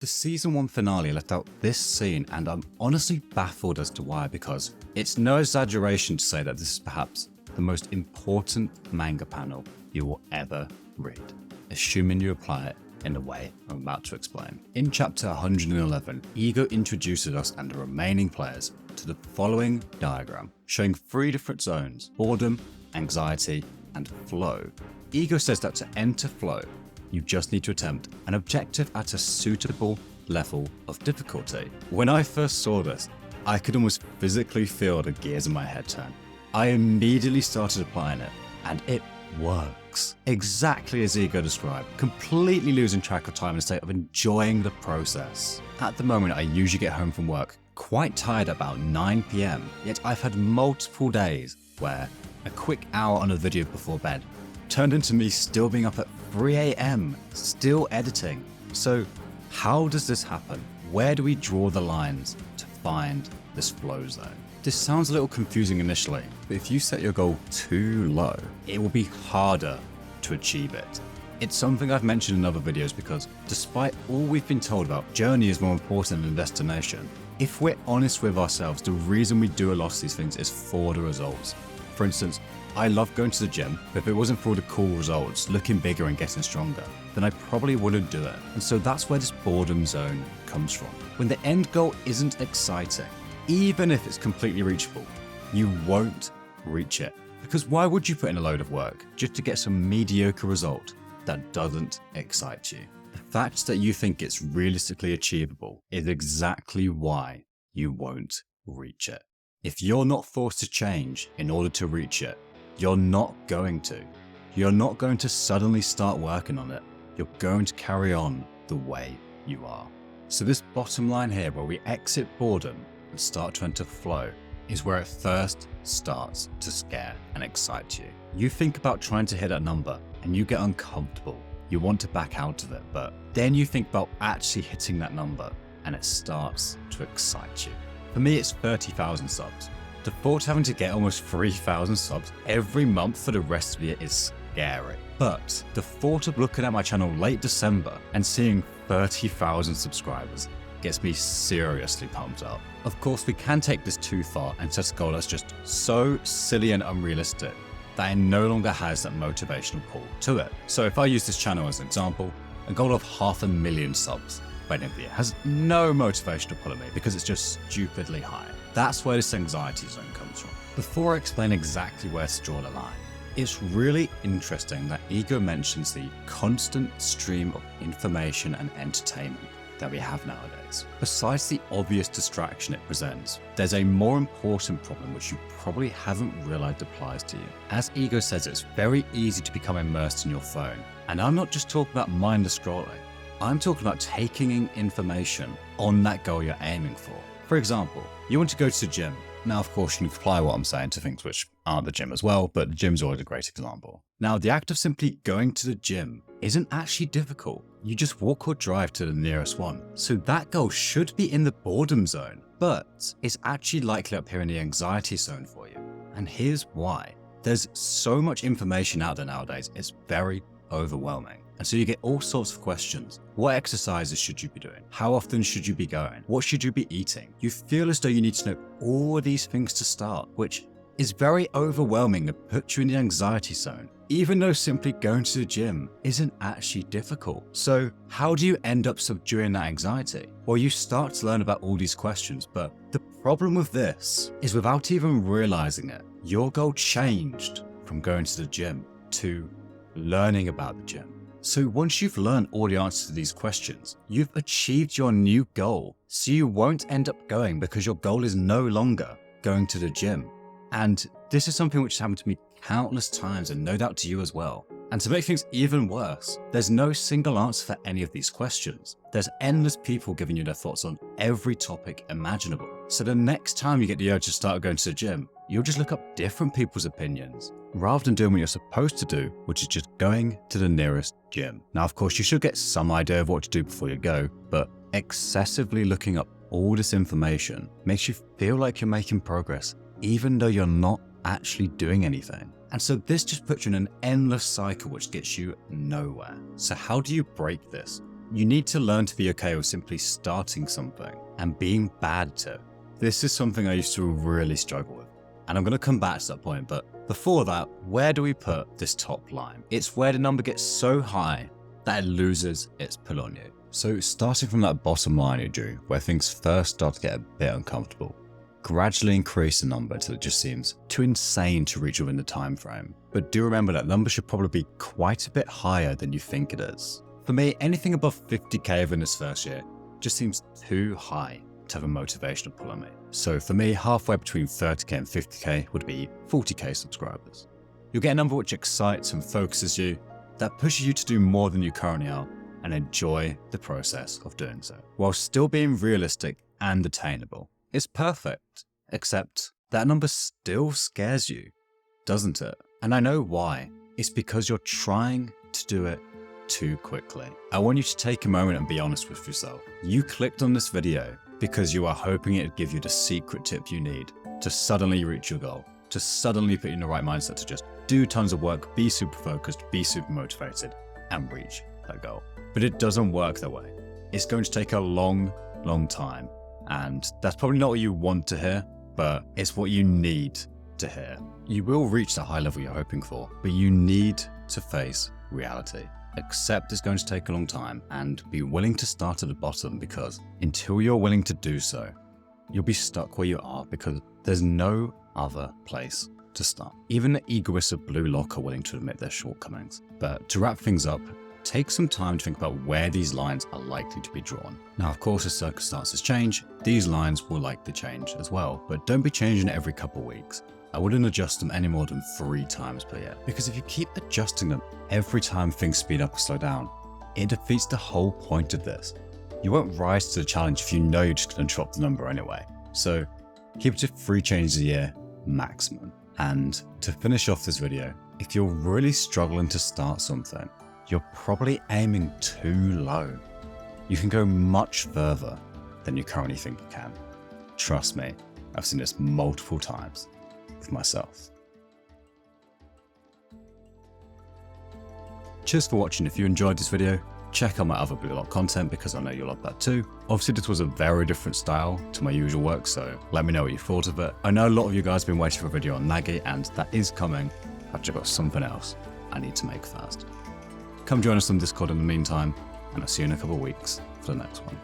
The season 1 finale left out this scene, and I'm honestly baffled as to why, because it's no exaggeration to say that this is perhaps the most important manga panel you will ever read, assuming you apply it in the way I'm about to explain. In chapter 111, Ego introduces us and the remaining players to the following diagram, showing 3 different zones: boredom, anxiety, and flow. Ego says that to enter flow, you just need to attempt an objective at a suitable level of difficulty. When I first saw this, I could almost physically feel the gears in my head turn. I immediately started applying it, and it works. Exactly as Ego described, completely losing track of time in a state of enjoying the process. At the moment, I usually get home from work quite tired at about 9 PM, yet I've had multiple days where a quick hour on a video before bed turned into me still being up at 3 AM, still editing. So how does this happen? Where do we draw the lines to find this flow zone? This sounds a little confusing initially, but if you set your goal too low, it will be harder to achieve it. It's something I've mentioned in other videos because despite all we've been told about journey is more important than destination, if we're honest with ourselves, the reason we do a lot of these things is for the results. For instance, I love going to the gym, but if it wasn't for the cool results, looking bigger and getting stronger, then I probably wouldn't do it. And so that's where this boredom zone comes from. When the end goal isn't exciting, even if it's completely reachable, you won't reach it. Because why would you put in a load of work just to get some mediocre result that doesn't excite you? The fact that you think it's realistically achievable is exactly why you won't reach it. If you're not forced to change in order to reach it, you're not going to. You're not going to suddenly start working on it. You're going to carry on the way you are. So this bottom line here, where we exit boredom and start to enter flow, is where it first starts to scare and excite you. You think about trying to hit a number and you get uncomfortable. You want to back out of it, but then you think about actually hitting that number and it starts to excite you. For me, it's 30,000 subs. The thought of having to get almost 3,000 subs every month for the rest of the year is scary. But the thought of looking at my channel late December and seeing 30,000 subscribers gets me seriously pumped up. Of course, we can take this too far and set a goal that's just so silly and unrealistic that it no longer has that motivational pull to it. So if I use this channel as an example, a goal of 500,000 subs by the end of the year has no motivational pull at me because it's just stupidly high. That's where this anxiety zone comes from. Before I explain exactly where to draw the line, it's really interesting that Ego mentions the constant stream of information and entertainment that we have nowadays. Besides the obvious distraction it presents, there's a more important problem which you probably haven't realized applies to you. As Ego says, it's very easy to become immersed in your phone. And I'm not just talking about mindless scrolling. I'm talking about taking in information on that goal you're aiming for. For example, you want to go to the gym. Now, of course, you can apply what I'm saying to things which aren't the gym as well, but the gym's always a great example. Now, the act of simply going to the gym isn't actually difficult. You just walk or drive to the nearest one. So that goal should be in the boredom zone, but it's actually likely up here in the anxiety zone for you. And here's why. There's so much information out there nowadays, it's very overwhelming. And so you get all sorts of questions. What exercises should you be doing? How often should you be going? What should you be eating? You feel as though you need to know all of these things to start, which is very overwhelming and puts you in the anxiety zone, even though simply going to the gym isn't actually difficult. So how do you end up subduing that anxiety? Well, you start to learn about all these questions, but the problem with this is without even realizing it, your goal changed from going to the gym to learning about the gym. So once you've learned all the answers to these questions, you've achieved your new goal. So you won't end up going because your goal is no longer going to the gym. And this is something which has happened to me countless times and no doubt to you as well. And to make things even worse, there's no single answer for any of these questions. There's endless people giving you their thoughts on every topic imaginable. So the next time you get the urge to start going to the gym, you'll just look up different people's opinions rather than doing what you're supposed to do, which is just going to the nearest gym. Now, of course, you should get some idea of what to do before you go, but excessively looking up all this information makes you feel like you're making progress, even though you're not actually doing anything. And so this just puts you in an endless cycle which gets you nowhere. So how do you break this? You need to learn to be okay with simply starting something and being bad at it. This is something I used to really struggle with, and I'm going to come back to that point, but before that, where do we put this top line? It's where the number gets so high that it loses its pull on you. So starting from that bottom line you drew, where things first start to get a bit uncomfortable, gradually increase the number until it just seems too insane to reach within the time frame. But do remember that number should probably be quite a bit higher than you think it is. For me, anything above 50k within this first year just seems too high to have a motivational pull on me. So for me, halfway between 30k and 50k would be 40k subscribers. You'll get a number which excites and focuses you, that pushes you to do more than you currently are, and enjoy the process of doing so, while still being realistic and attainable. It's perfect, except that number still scares you, doesn't it? And I know why. It's because you're trying to do it too quickly. I want you to take a moment and be honest with yourself. You clicked on this video because you are hoping it would give you the secret tip you need to suddenly reach your goal, to suddenly put you in the right mindset to just do tons of work, be super focused, be super motivated, and reach that goal. But it doesn't work that way. It's going to take a long, long time. And that's probably not what you want to hear, but it's what you need to hear. You will reach the high level you're hoping for, but you need to face reality. Accept it's going to take a long time and be willing to start at the bottom, because until you're willing to do so, you'll be stuck where you are because there's no other place to start. Even the egoists of Blue Lock are willing to admit their shortcomings. But to wrap things up, take some time to think about where these lines are likely to be drawn. Now, of course, as circumstances change, these lines will likely change as well, but don't be changing it every couple of weeks. I wouldn't adjust them any more than 3 times per year, because if you keep adjusting them every time things speed up or slow down, it defeats the whole point of this. You won't rise to the challenge if you know you're just going to drop the number anyway. So keep it to 3 changes a year maximum. And to finish off this video, if you're really struggling to start something, you're probably aiming too low. You can go much further than you currently think you can. Trust me, I've seen this multiple times with myself. Cheers for watching. If you enjoyed this video, check out my other Blue Lock content because I know you'll love that too. Obviously, this was a very different style to my usual work, so let me know what you thought of it. I know a lot of you guys have been waiting for a video on Nagi, and that is coming. I've just got something else I need to make first. Come join us on Discord in the meantime, and I'll see you in a couple of weeks for the next one.